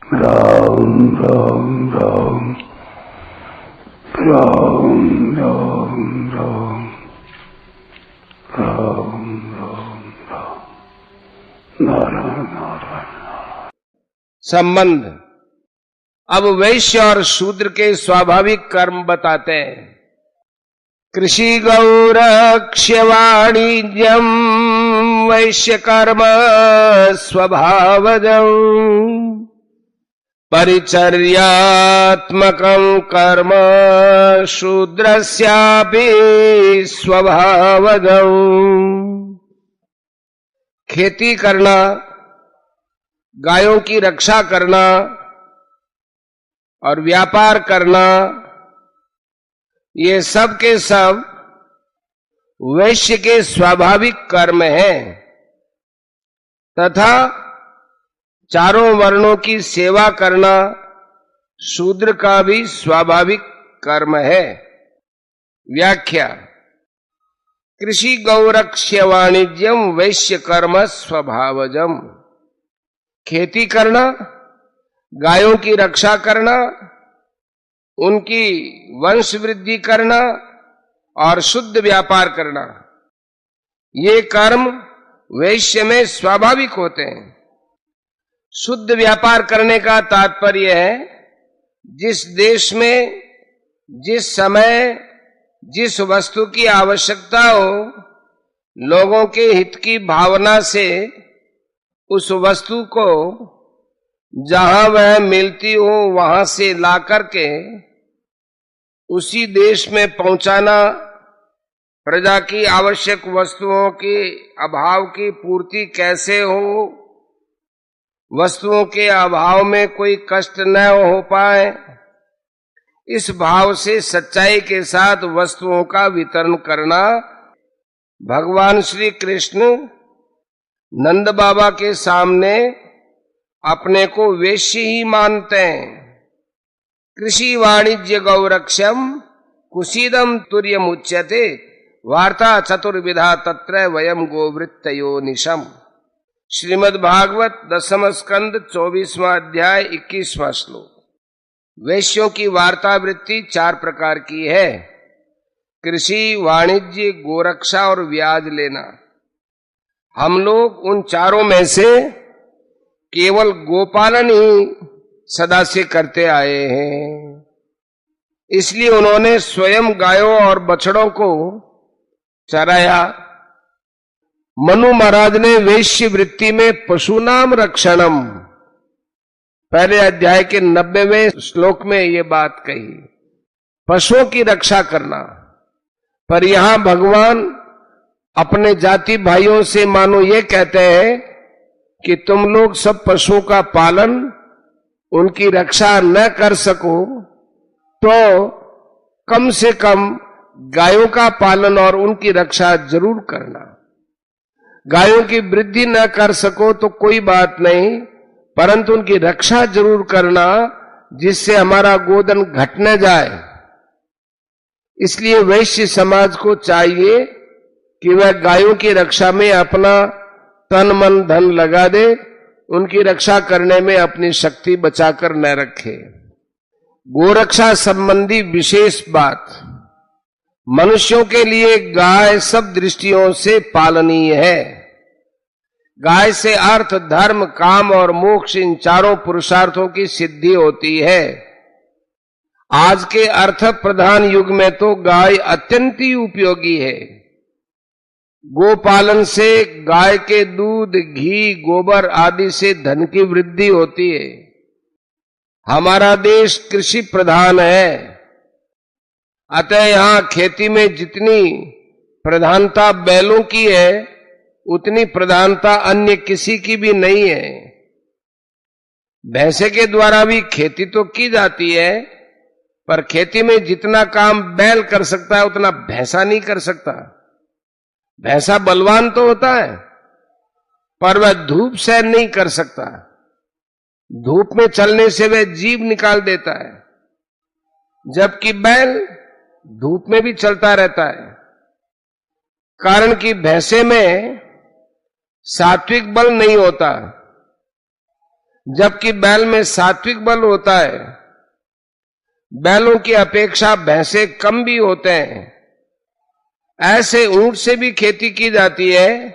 राम राम राम राम राम राम राम राम राम नारायण नारायण। संबंध। अब वैश्य और शूद्र के स्वाभाविक कर्म बताते हैं। कृषि गौरक्ष्य वाणिज्यम वैश्य कर्म स्वभावजम परिचर्यात्मकं कर्म शूद्रस्यापि स्वभावजम। खेती करना, गायों की रक्षा करना और व्यापार करना, ये सब के सब वैश्य के स्वाभाविक कर्म हैं तथा चारों वर्णों की सेवा करना शूद्र का भी स्वाभाविक कर्म है। व्याख्या। कृषि गौरक्ष्य वाणिज्यम वैश्य कर्म स्वभावजम। खेती करना, गायों की रक्षा करना, उनकी वंश वृद्धि करना और शुद्ध व्यापार करना, ये कर्म वैश्य में स्वाभाविक होते हैं। शुद्ध व्यापार करने का तात्पर्य है जिस देश में जिस समय जिस वस्तु की आवश्यकता हो, लोगों के हित की भावना से उस वस्तु को जहां वह मिलती हो वहां से ला करके उसी देश में पहुंचाना, प्रजा की आवश्यक वस्तुओं के अभाव की पूर्ति कैसे हो, वस्तुओं के अभाव में कोई कष्ट न हो पाए, इस भाव से सच्चाई के साथ वस्तुओं का वितरण करना भगवान श्री कृष्ण नंद बाबा के सामने अपने को वैश्य ही मानते हैं। कृषि वाणिज्य गौरक्षम कुसीदम तुर्यम उच्यते वार्ता चतुर्विधा तत्र वयम गोवृत्तयो निशम। श्रीमद् भागवत दशम स्कंद 24वां अध्याय 21वां श्लोक। वैश्यों की वार्ता वृत्ति 4 प्रकार की है। कृषि, वाणिज्य, गोरक्षा और व्याज लेना। हम लोग उन चारों में से केवल गोपालन ही सदा से करते आए हैं। इसलिए उन्होंने स्वयं गायों और बछड़ों को चराया। मनु महाराज ने वैश्य वृत्ति में पशुनाम रक्षणम पहले अध्याय के 90वें श्लोक में ये बात कही, पशुओं की रक्षा करना। पर यहां भगवान अपने जाति भाइयों से मानो ये कहते हैं कि तुम लोग सब पशुओं का पालन, उनकी रक्षा न कर सको तो कम से कम गायों का पालन और उनकी रक्षा जरूर करना। गायों की वृद्धि न कर सको तो कोई बात नहीं, परंतु उनकी रक्षा जरूर करना जिससे हमारा गोधन घट न जाए। इसलिए वैश्य समाज को चाहिए कि वह गायों की रक्षा में अपना तन मन धन लगा दे, उनकी रक्षा करने में अपनी शक्ति बचाकर न रखे। गोरक्षा संबंधी विशेष बात। मनुष्यों के लिए गाय सब दृष्टियों से पालनीय है। गाय से अर्थ, धर्म, काम और मोक्ष, इन चारों पुरुषार्थों की सिद्धि होती है। आज के अर्थ प्रधान युग में तो गाय अत्यंत ही उपयोगी है। गोपालन से गाय के दूध, घी, गोबर आदि से धन की वृद्धि होती है। हमारा देश कृषि प्रधान है, अतः यहां खेती में जितनी प्रधानता बैलों की है उतनी प्रधानता अन्य किसी की भी नहीं है। भैंसे के द्वारा भी खेती तो की जाती है, पर खेती में जितना काम बैल कर सकता है उतना भैंसा नहीं कर सकता। भैंसा बलवान तो होता है पर वह धूप सहन नहीं कर सकता। धूप में चलने से वह जीभ निकाल देता है, जबकि बैल धूप में भी चलता रहता है। कारण कि भैंसे में सात्विक बल नहीं होता। जबकि बैल में सात्विक बल होता है। बैलों की अपेक्षा भैंसे कम भी होते हैं। ऐसे ऊंट से भी खेती की जाती है,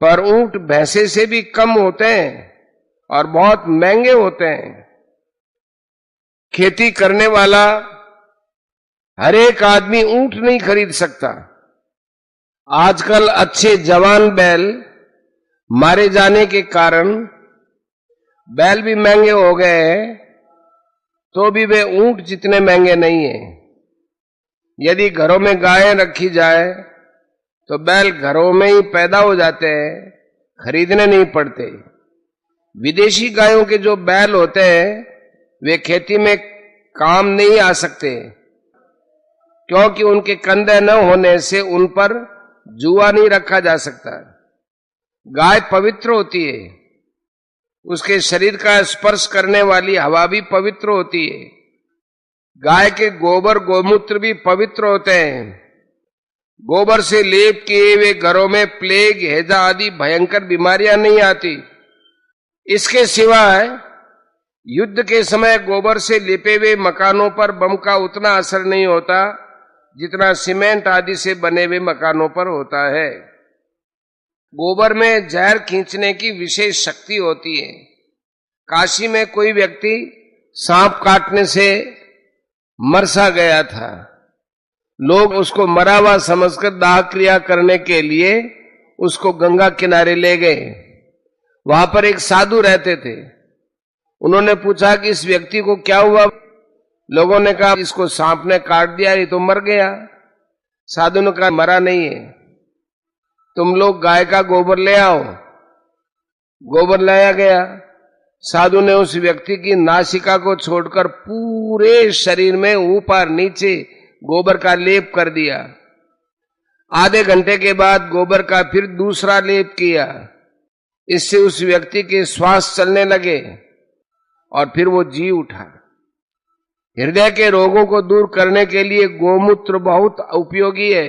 पर ऊंट भैंसे से भी कम होते हैं और बहुत महंगे होते हैं। खेती करने वाला हर एक आदमी ऊंट नहीं खरीद सकता। आजकल अच्छे जवान बैल मारे जाने के कारण बैल भी महंगे हो गए हैं, तो भी वे ऊंट जितने महंगे नहीं हैं। यदि घरों में गायें रखी जाए तो बैल घरों में ही पैदा हो जाते हैं, खरीदने नहीं पड़ते। विदेशी गायों के जो बैल होते हैं वे खेती में काम नहीं आ सकते, क्योंकि उनके कंधे न होने से उन पर जुआ नहीं रखा जा सकता। गाय पवित्र होती है, उसके शरीर का स्पर्श करने वाली हवा भी पवित्र होती है। गाय के गोबर गोमूत्र भी पवित्र होते हैं। गोबर से लेप किए हुए घरों में प्लेग, हैजा आदि भयंकर बीमारियां नहीं आती। इसके सिवाय युद्ध के समय गोबर से लिपे हुए मकानों पर बम का उतना असर नहीं होता जितना सीमेंट आदि से बने हुए मकानों पर होता है। गोबर में जहर खींचने की विशेष शक्ति होती है। काशी में कोई व्यक्ति सांप काटने से मर सा गया था। लोग उसको मरा हुआ समझकर दाह क्रिया करने के लिए उसको गंगा किनारे ले गए। वहां पर एक साधु रहते थे। उन्होंने पूछा कि इस व्यक्ति को क्या हुआ। लोगों ने कहा इसको सांप ने काट दिया, ये तो मर गया। साधु ने कहा मरा नहीं है, तुम लोग गाय का गोबर ले आओ। गोबर लाया गया। साधु ने उस व्यक्ति की नासिका को छोड़कर पूरे शरीर में ऊपर नीचे गोबर का लेप कर दिया। आधे घंटे के बाद गोबर का फिर दूसरा लेप किया। इससे उस व्यक्ति के श्वास चलने लगे और फिर वो जी उठा। हृदय के रोगों को दूर करने के लिए गोमूत्र बहुत उपयोगी है।